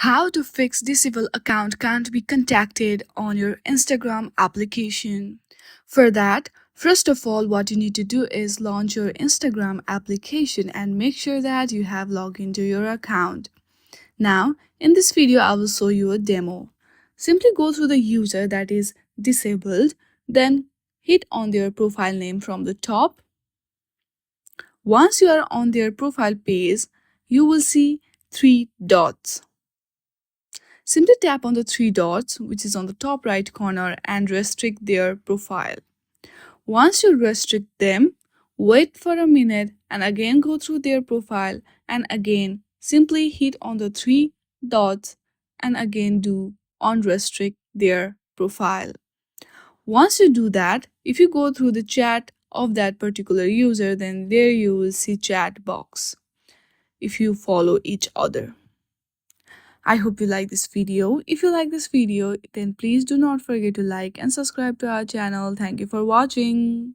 How to fix disable account can't be contacted on your Instagram application. For that, first of all, what you need to do is launch your Instagram application and make sure that you have logged into your account. Now, in this video, I will show you a demo. Simply go through the user that is disabled, then hit on their profile name from the top. Once you are on their profile page, you will see three dots. Simply tap on the three dots, which is on the top right corner, and restrict their profile. Once you restrict them, wait for a minute and again go through their profile and again simply hit on the three dots and again do unrestrict their profile. Once you do that, if you go through the chat of that particular user, then there you will see chat box if you follow each other. I hope you like this video. If you like this video, then please do not forget to like and subscribe to our channel. Thank you for watching.